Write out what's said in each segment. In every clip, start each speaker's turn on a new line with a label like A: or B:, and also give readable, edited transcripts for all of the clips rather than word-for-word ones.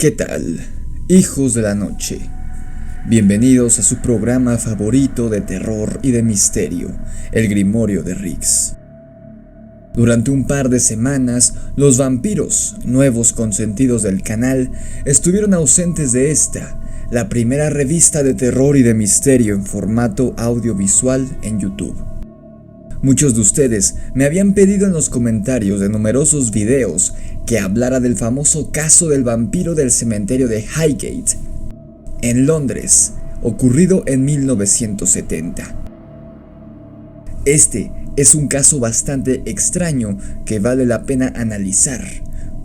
A: ¿Qué tal, hijos de la noche? Bienvenidos a su programa favorito de terror y de misterio, El Grimorio de Riggs. Durante un par de semanas, los vampiros, nuevos consentidos del canal, estuvieron ausentes de esta, la primera revista de terror y de misterio en formato audiovisual en YouTube. Muchos de ustedes me habían pedido en los comentarios de numerosos videos que hablara del famoso caso del vampiro del cementerio de Highgate, en Londres, ocurrido en 1970. Este es un caso bastante extraño que vale la pena analizar,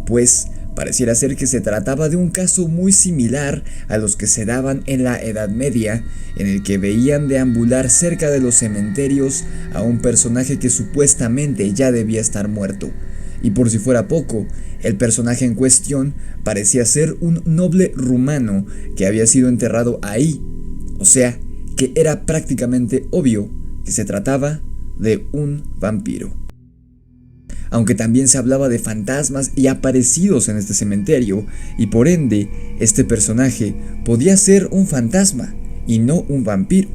A: pues pareciera ser que se trataba de un caso muy similar a los que se daban en la Edad Media, en el que veían deambular cerca de los cementerios a un personaje que supuestamente ya debía estar muerto. Y por si fuera poco, el personaje en cuestión parecía ser un noble rumano que había sido enterrado ahí, o sea, que era prácticamente obvio que se trataba de un vampiro. Aunque también se hablaba de fantasmas y aparecidos en este cementerio, y por ende, este personaje podía ser un fantasma y no un vampiro.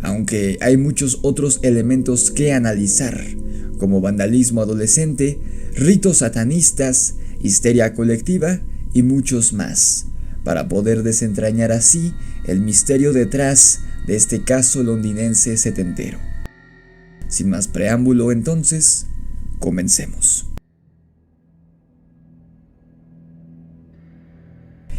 A: Aunque hay muchos otros elementos que analizar, como vandalismo adolescente, ritos satanistas, histeria colectiva y muchos más, para poder desentrañar así el misterio detrás de este caso londinense setentero. Sin más preámbulo, entonces, comencemos.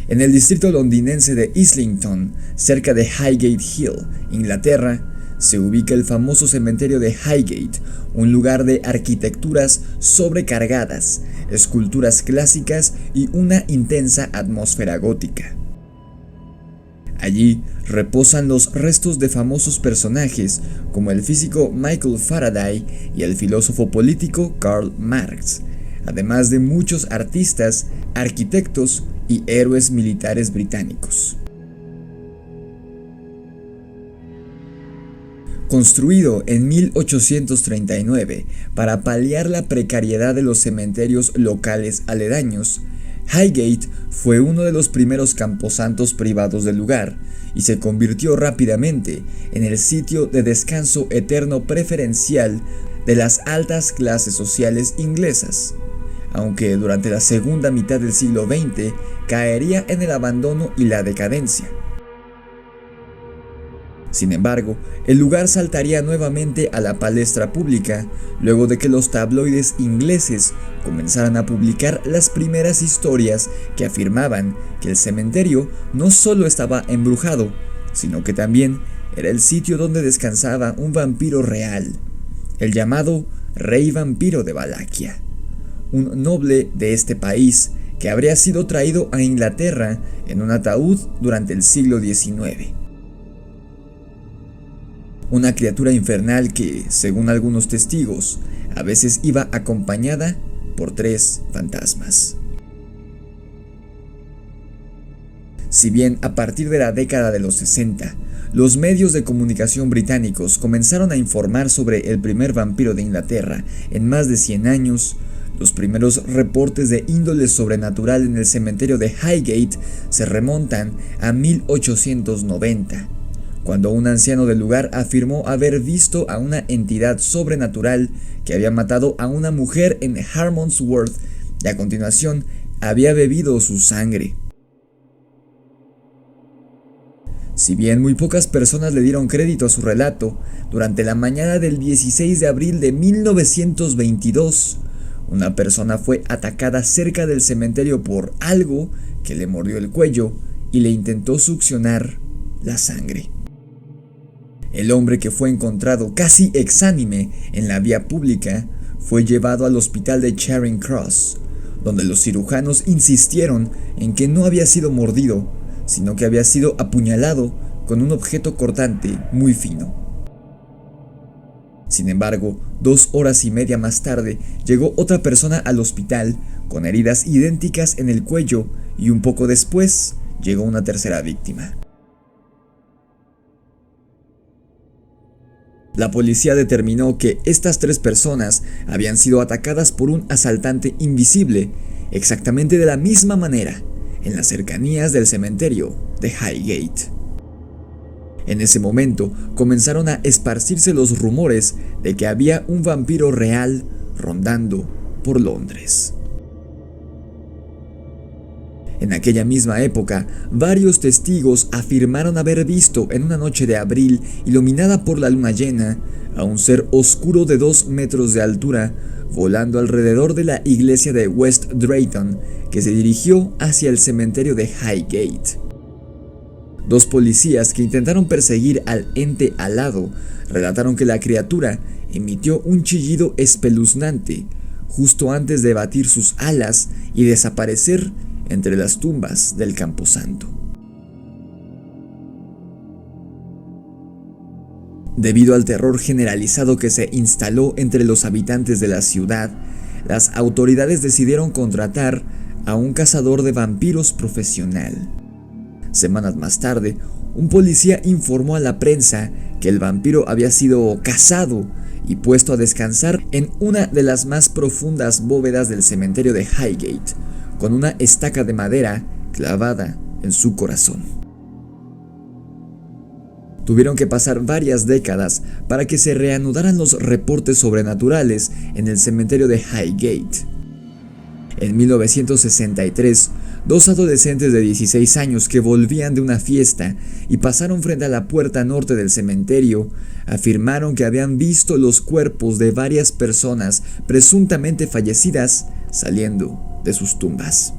A: En el distrito londinense de Islington, cerca de Highgate Hill, Inglaterra, se ubica el famoso cementerio de Highgate, un lugar de arquitecturas sobrecargadas, esculturas clásicas y una intensa atmósfera gótica. Allí reposan los restos de famosos personajes como el físico Michael Faraday y el filósofo político Karl Marx, además de muchos artistas, arquitectos y héroes militares británicos. Construido en 1839 para paliar la precariedad de los cementerios locales aledaños, Highgate fue uno de los primeros camposantos privados del lugar y se convirtió rápidamente en el sitio de descanso eterno preferencial de las altas clases sociales inglesas, aunque durante la segunda mitad del siglo XX caería en el abandono y la decadencia. Sin embargo, el lugar saltaría nuevamente a la palestra pública luego de que los tabloides ingleses comenzaran a publicar las primeras historias que afirmaban que el cementerio no solo estaba embrujado, sino que también era el sitio donde descansaba un vampiro real, el llamado Rey Vampiro de Valaquia, un noble de este país que habría sido traído a Inglaterra en un ataúd durante el siglo XIX. Una criatura infernal que, según algunos testigos, a veces iba acompañada por 3 fantasmas. Si bien a partir de la década de los 60, los medios de comunicación británicos comenzaron a informar sobre el primer vampiro de Inglaterra en más de 100 años, los primeros reportes de índole sobrenatural en el cementerio de Highgate se remontan a 1890. Cuando un anciano del lugar afirmó haber visto a una entidad sobrenatural que había matado a una mujer en Harmondsworth y a continuación había bebido su sangre. Si bien muy pocas personas le dieron crédito a su relato, durante la mañana del 16 de abril de 1922, una persona fue atacada cerca del cementerio por algo que le mordió el cuello y le intentó succionar la sangre. El hombre, que fue encontrado casi exánime en la vía pública, fue llevado al hospital de Charing Cross, donde los cirujanos insistieron en que no había sido mordido, sino que había sido apuñalado con un objeto cortante muy fino. Sin embargo, 2 horas y media más tarde llegó otra persona al hospital con heridas idénticas en el cuello y un poco después llegó una tercera víctima. La policía determinó que estas 3 personas habían sido atacadas por un asaltante invisible exactamente de la misma manera, en las cercanías del cementerio de Highgate. En ese momento comenzaron a esparcirse los rumores de que había un vampiro real rondando por Londres. En aquella misma época, varios testigos afirmaron haber visto en una noche de abril iluminada por la luna llena a un ser oscuro de 2 metros de altura volando alrededor de la iglesia de West Drayton, que se dirigió hacia el cementerio de Highgate. 2 policías que intentaron perseguir al ente alado relataron que la criatura emitió un chillido espeluznante justo antes de batir sus alas y desaparecer entre las tumbas del camposanto. Debido al terror generalizado que se instaló entre los habitantes de la ciudad, las autoridades decidieron contratar a un cazador de vampiros profesional. Semanas más tarde, un policía informó a la prensa que el vampiro había sido cazado y puesto a descansar en una de las más profundas bóvedas del cementerio de Highgate, con una estaca de madera clavada en su corazón. Tuvieron que pasar varias décadas para que se reanudaran los reportes sobrenaturales en el cementerio de Highgate. En 1963, 2 adolescentes de 16 años que volvían de una fiesta y pasaron frente a la puerta norte del cementerio, afirmaron que habían visto los cuerpos de varias personas presuntamente fallecidas saliendo de sus tumbas.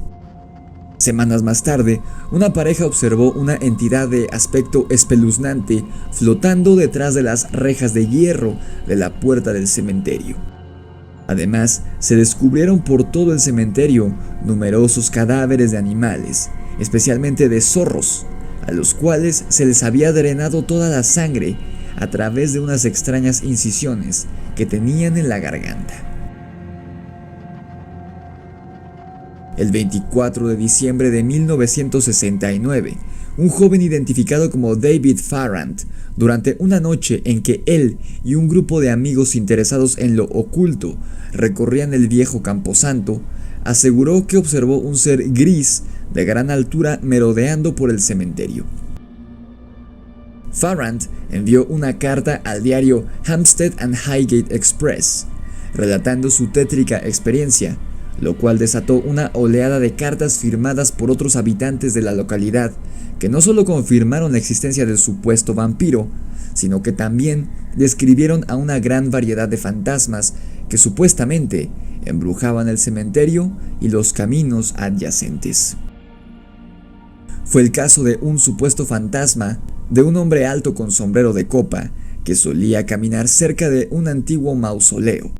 A: Semanas más tarde, una pareja observó una entidad de aspecto espeluznante flotando detrás de las rejas de hierro de la puerta del cementerio. Además, se descubrieron por todo el cementerio numerosos cadáveres de animales, especialmente de zorros, a los cuales se les había drenado toda la sangre a través de unas extrañas incisiones que tenían en la garganta. El 24 de diciembre de 1969, un joven identificado como David Farrant, durante una noche en que él y un grupo de amigos interesados en lo oculto recorrían el viejo camposanto, aseguró que observó un ser gris de gran altura merodeando por el cementerio. Farrant envió una carta al diario Hampstead and Highgate Express, relatando su tétrica experiencia, lo cual desató una oleada de cartas firmadas por otros habitantes de la localidad que no solo confirmaron la existencia del supuesto vampiro, sino que también describieron a una gran variedad de fantasmas que supuestamente embrujaban el cementerio y los caminos adyacentes. Fue el caso de un supuesto fantasma de un hombre alto con sombrero de copa que solía caminar cerca de un antiguo mausoleo,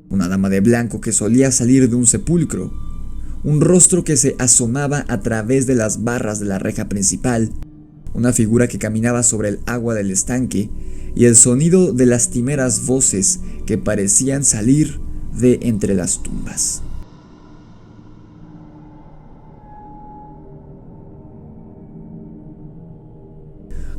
A: una dama de blanco que solía salir de un sepulcro, un rostro que se asomaba a través de las barras de la reja principal, una figura que caminaba sobre el agua del estanque y el sonido de lastimeras voces que parecían salir de entre las tumbas.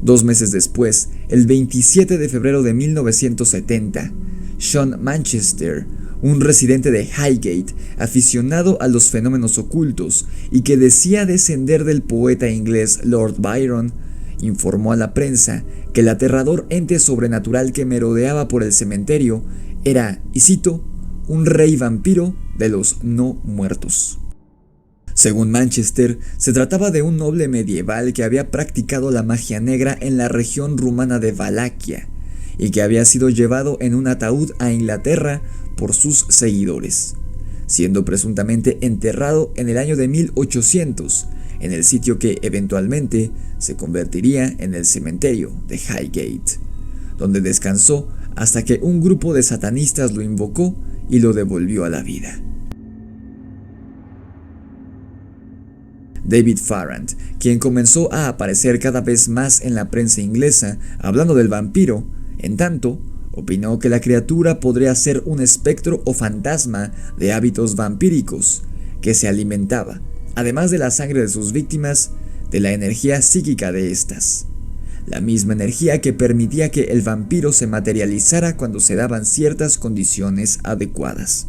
A: Dos meses después, el 27 de febrero de 1970, Sean Manchester, un residente de Highgate, aficionado a los fenómenos ocultos y que decía descender del poeta inglés Lord Byron, informó a la prensa que el aterrador ente sobrenatural que merodeaba por el cementerio era, y cito, un rey vampiro de los no muertos. Según Manchester, se trataba de un noble medieval que había practicado la magia negra en la región rumana de Valaquia y que había sido llevado en un ataúd a Inglaterra por sus seguidores, siendo presuntamente enterrado en el año de 1800 en el sitio que eventualmente se convertiría en el cementerio de Highgate, donde descansó hasta que un grupo de satanistas lo invocó y lo devolvió a la vida. David Farrant, quien comenzó a aparecer cada vez más en la prensa inglesa hablando del vampiro, en tanto, opinó que la criatura podría ser un espectro o fantasma de hábitos vampíricos que se alimentaba, además de la sangre de sus víctimas, de la energía psíquica de estas, la misma energía que permitía que el vampiro se materializara cuando se daban ciertas condiciones adecuadas.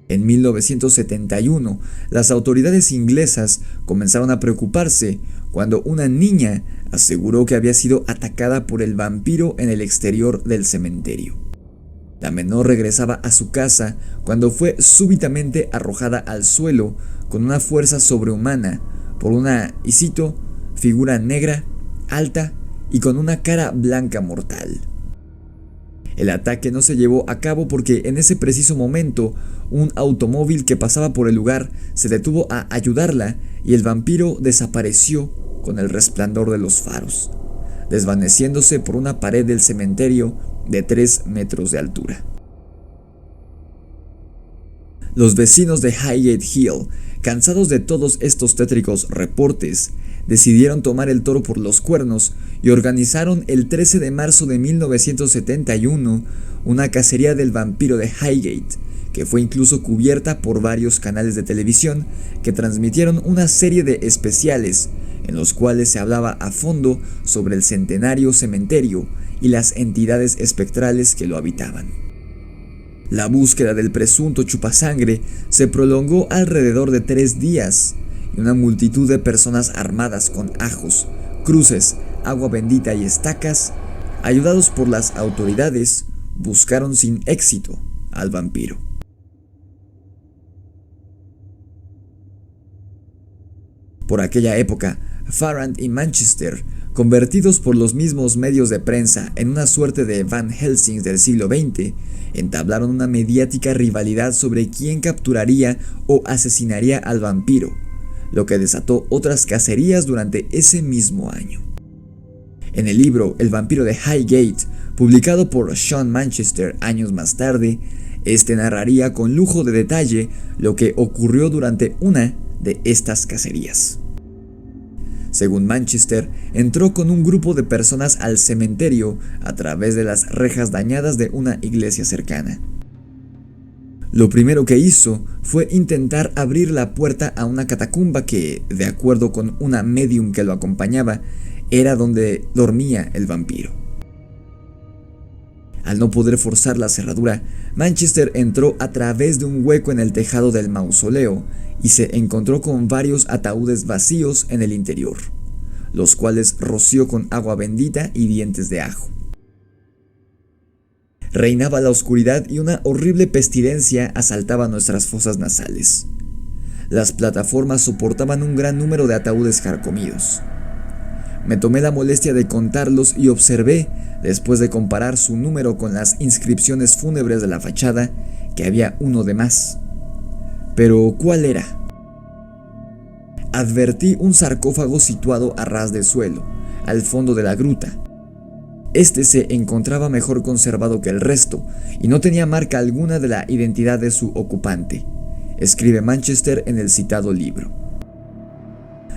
A: En 1971, las autoridades inglesas comenzaron a preocuparse cuando una niña aseguró que había sido atacada por el vampiro en el exterior del cementerio. La menor regresaba a su casa cuando fue súbitamente arrojada al suelo con una fuerza sobrehumana por una, y cito, figura negra, alta y con una cara blanca mortal. El ataque no se llevó a cabo porque en ese preciso momento un automóvil que pasaba por el lugar se detuvo a ayudarla y el vampiro desapareció con el resplandor de los faros, desvaneciéndose por una pared del cementerio de 3 metros de altura. Los vecinos de Highgate Hill, cansados de todos estos tétricos reportes, decidieron tomar el toro por los cuernos y organizaron el 13 de marzo de 1971 una cacería del vampiro de Highgate, que fue incluso cubierta por varios canales de televisión que transmitieron una serie de especiales en los cuales se hablaba a fondo sobre el centenario cementerio y las entidades espectrales que lo habitaban. La búsqueda del presunto chupasangre se prolongó alrededor de 3 días y una multitud de personas armadas con ajos, cruces, agua bendita y estacas, ayudados por las autoridades, buscaron sin éxito al vampiro. Por aquella época, Farrand y Manchester, convertidos por los mismos medios de prensa en una suerte de Van Helsing del siglo XX, entablaron una mediática rivalidad sobre quién capturaría o asesinaría al vampiro, lo que desató otras cacerías durante ese mismo año. En el libro El vampiro de Highgate, publicado por Sean Manchester años más tarde, este narraría con lujo de detalle lo que ocurrió durante una de estas cacerías. Según Manchester, entró con un grupo de personas al cementerio a través de las rejas dañadas de una iglesia cercana. Lo primero que hizo fue intentar abrir la puerta a una catacumba que, de acuerdo con una medium que lo acompañaba, era donde dormía el vampiro. Al no poder forzar la cerradura, Manchester entró a través de un hueco en el tejado del mausoleo y se encontró con varios ataúdes vacíos en el interior, los cuales roció con agua bendita y dientes de ajo. Reinaba la oscuridad y una horrible pestilencia asaltaba nuestras fosas nasales. Las plataformas soportaban un gran número de ataúdes carcomidos. Me tomé la molestia de contarlos y observé, después de comparar su número con las inscripciones fúnebres de la fachada, que había uno de más. Pero, ¿cuál era? Advertí un sarcófago situado a ras de suelo, al fondo de la gruta. Este se encontraba mejor conservado que el resto, y no tenía marca alguna de la identidad de su ocupante, escribe Manchester en el citado libro.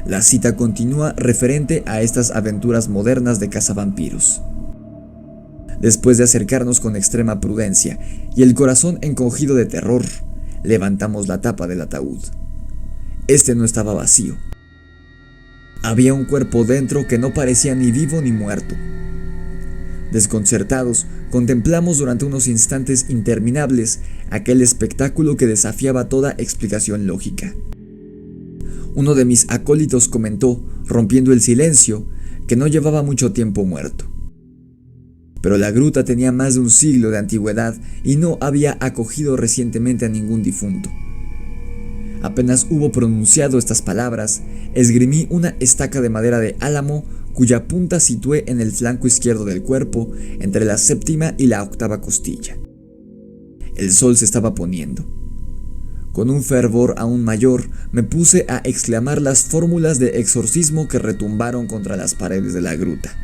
A: La cita continúa referente a estas aventuras modernas de cazavampiros. Después de acercarnos con extrema prudencia y el corazón encogido de terror, levantamos la tapa del ataúd. Este no estaba vacío. Había un cuerpo dentro que no parecía ni vivo ni muerto. Desconcertados, contemplamos durante unos instantes interminables aquel espectáculo que desafiaba toda explicación lógica. Uno de mis acólitos comentó, rompiendo el silencio, que no llevaba mucho tiempo muerto. Pero la gruta tenía más de un siglo de antigüedad y no había acogido recientemente a ningún difunto. Apenas hubo pronunciado estas palabras, esgrimí una estaca de madera de álamo cuya punta situé en el flanco izquierdo del cuerpo, entre la 7ª y la 8ª costilla. El sol se estaba poniendo. Con un fervor aún mayor, me puse a exclamar las fórmulas de exorcismo que retumbaron contra las paredes de la gruta.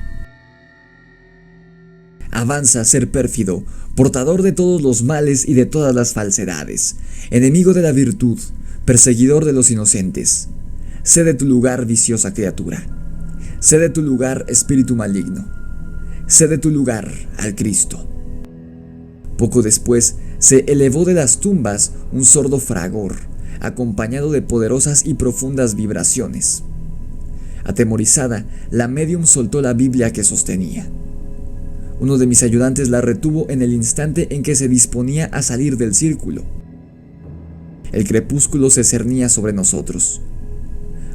A: Avanza, ser pérfido, portador de todos los males y de todas las falsedades, enemigo de la virtud, perseguidor de los inocentes. Cede tu lugar, viciosa criatura. Cede tu lugar, espíritu maligno. Cede tu lugar al Cristo. Poco después, se elevó de las tumbas un sordo fragor, acompañado de poderosas y profundas vibraciones. Atemorizada, la médium soltó la Biblia que sostenía. Uno de mis ayudantes la retuvo en el instante en que se disponía a salir del círculo. el crepúsculo se cernía sobre nosotros.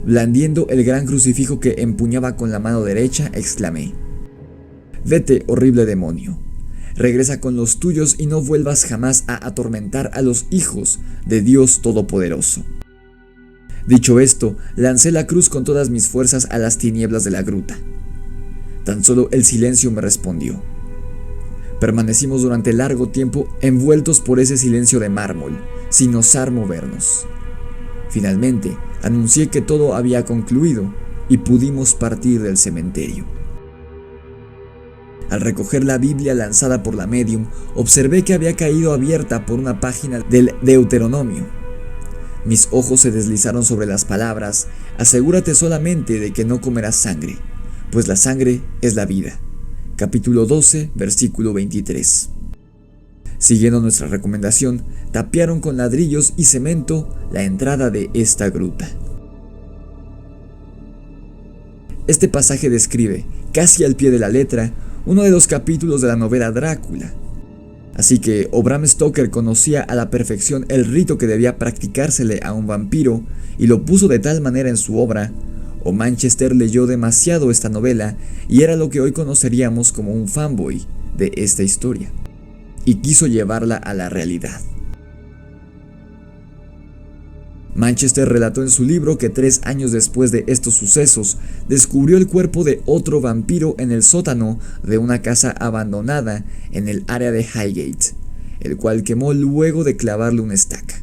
A: Blandiendo el gran crucifijo que empuñaba con la mano derecha, exclamé: «Vete, horrible demonio. Regresa con los tuyos y no vuelvas jamás a atormentar a los hijos de Dios Todopoderoso». Dicho esto, lancé la cruz con todas mis fuerzas a las tinieblas de la gruta. Tan solo el silencio me respondió. Permanecimos durante largo tiempo envueltos por ese silencio de mármol, sin osar movernos. Finalmente, anuncié que todo había concluido y pudimos partir del cementerio. Al recoger la Biblia lanzada por la medium, observé que había caído abierta por una página del Deuteronomio. Mis ojos se deslizaron sobre las palabras: «Asegúrate solamente de que no comerás sangre, pues la sangre es la vida». Capítulo 12, versículo 23. Siguiendo nuestra recomendación, tapiaron con ladrillos y cemento la entrada de esta gruta. Este pasaje describe, casi al pie de la letra, uno de los capítulos de la novela Drácula. Así que o Bram Stoker conocía a la perfección el rito que debía practicársele a un vampiro y lo puso de tal manera en su obra, o Manchester leyó demasiado esta novela y era lo que hoy conoceríamos como un fanboy de esta historia, y quiso llevarla a la realidad. Manchester relató en su libro que 3 años después de estos sucesos, descubrió el cuerpo de otro vampiro en el sótano de una casa abandonada en el área de Highgate, el cual quemó luego de clavarle una estaca.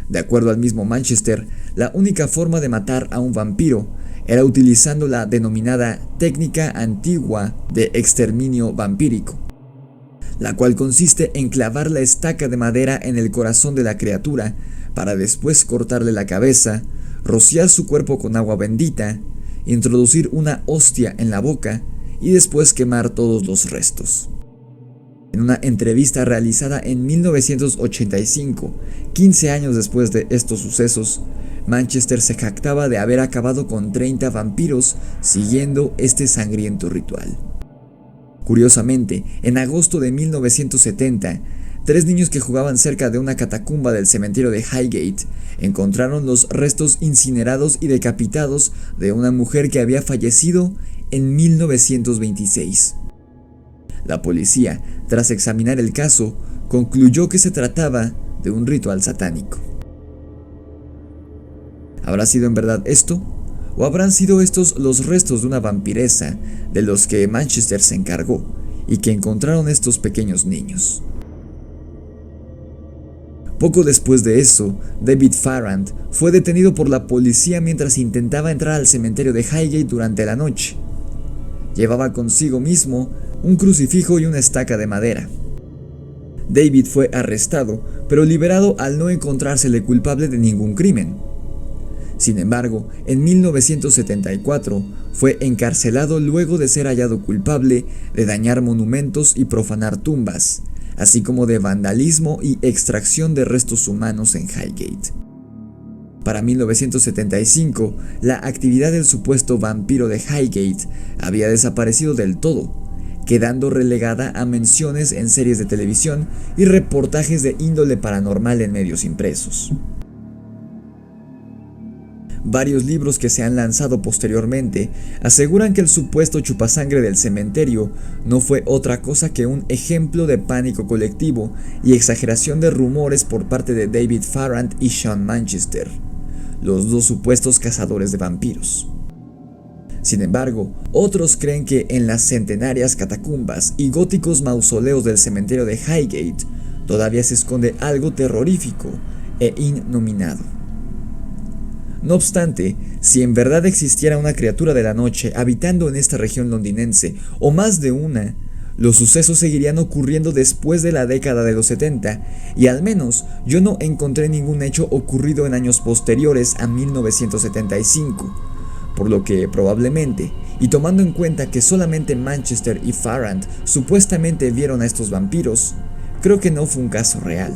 A: De acuerdo al mismo Manchester, la única forma de matar a un vampiro era utilizando la denominada técnica antigua de exterminio vampírico, la cual consiste en clavar la estaca de madera en el corazón de la criatura para después cortarle la cabeza, rociar su cuerpo con agua bendita, introducir una hostia en la boca y después quemar todos los restos. En una entrevista realizada en 1985, 15 años después de estos sucesos, Manchester se jactaba de haber acabado con 30 vampiros siguiendo este sangriento ritual. Curiosamente, en agosto de 1970, 3 niños que jugaban cerca de una catacumba del cementerio de Highgate encontraron los restos incinerados y decapitados de una mujer que había fallecido en 1926. La policía, tras examinar el caso, concluyó que se trataba de un ritual satánico. ¿Habrá sido en verdad esto? ¿O habrán sido estos los restos de una vampiresa de los que Manchester se encargó y que encontraron estos pequeños niños? Poco después de eso, David Farrand fue detenido por la policía mientras intentaba entrar al cementerio de Highgate durante la noche. Llevaba consigo mismo un crucifijo y una estaca de madera. David fue arrestado, pero liberado al no encontrársele culpable de ningún crimen. Sin embargo, en 1974 fue encarcelado luego de ser hallado culpable de dañar monumentos y profanar tumbas, así como de vandalismo y extracción de restos humanos en Highgate. Para 1975, la actividad del supuesto vampiro de Highgate había desaparecido del todo, quedando relegada a menciones en series de televisión y reportajes de índole paranormal en medios impresos. Varios libros que se han lanzado posteriormente aseguran que el supuesto chupasangre del cementerio no fue otra cosa que un ejemplo de pánico colectivo y exageración de rumores por parte de David Farrand y Sean Manchester, los 2 supuestos cazadores de vampiros. Sin embargo, otros creen que en las centenarias catacumbas y góticos mausoleos del cementerio de Highgate todavía se esconde algo terrorífico e innominado. No obstante, si en verdad existiera una criatura de la noche habitando en esta región londinense, o más de una, los sucesos seguirían ocurriendo después de la década de los 70, y al menos yo no encontré ningún hecho ocurrido en años posteriores a 1975, por lo que probablemente, y tomando en cuenta que solamente Manchester y Farrand supuestamente vieron a estos vampiros, creo que no fue un caso real,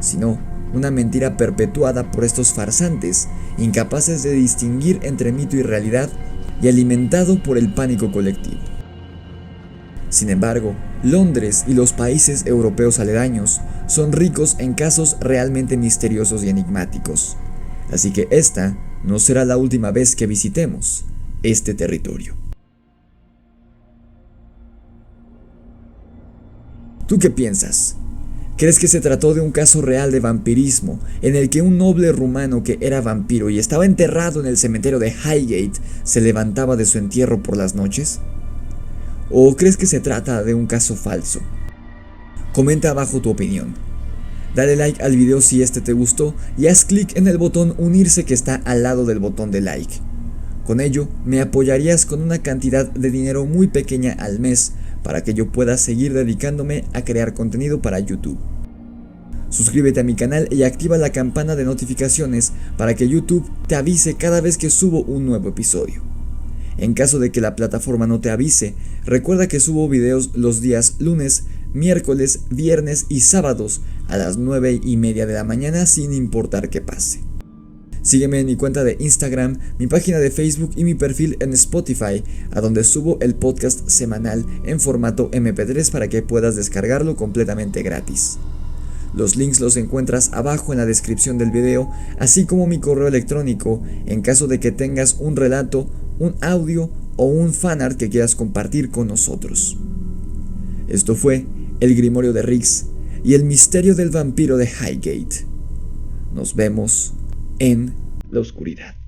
A: sino una mentira perpetuada por estos farsantes, incapaces de distinguir entre mito y realidad y alimentado por el pánico colectivo. Sin embargo, Londres y los países europeos aledaños son ricos en casos realmente misteriosos y enigmáticos. Así que esta no será la última vez que visitemos este territorio. ¿Tú qué piensas? ¿Crees que se trató de un caso real de vampirismo en el que un noble rumano que era vampiro y estaba enterrado en el cementerio de Highgate se levantaba de su entierro por las noches? ¿O crees que se trata de un caso falso? Comenta abajo tu opinión. Dale like al video si este te gustó y haz clic en el botón unirse que está al lado del botón de like. Con ello me apoyarías con una cantidad de dinero muy pequeña al mes para que yo pueda seguir dedicándome a crear contenido para YouTube. Suscríbete a mi canal y activa la campana de notificaciones para que YouTube te avise cada vez que subo un nuevo episodio. En caso de que la plataforma no te avise, recuerda que subo videos los días lunes, miércoles, viernes y sábados a las 9:30 de la mañana sin importar qué pase. Sígueme en mi cuenta de Instagram, mi página de Facebook y mi perfil en Spotify, a donde subo el podcast semanal en formato MP3 para que puedas descargarlo completamente gratis. Los links los encuentras abajo en la descripción del video, así como mi correo electrónico en caso de que tengas un relato, un audio o un fanart que quieras compartir con nosotros. Esto fue El Grimorio de Riggs y el misterio del vampiro de Highgate. Nos vemos en la oscuridad.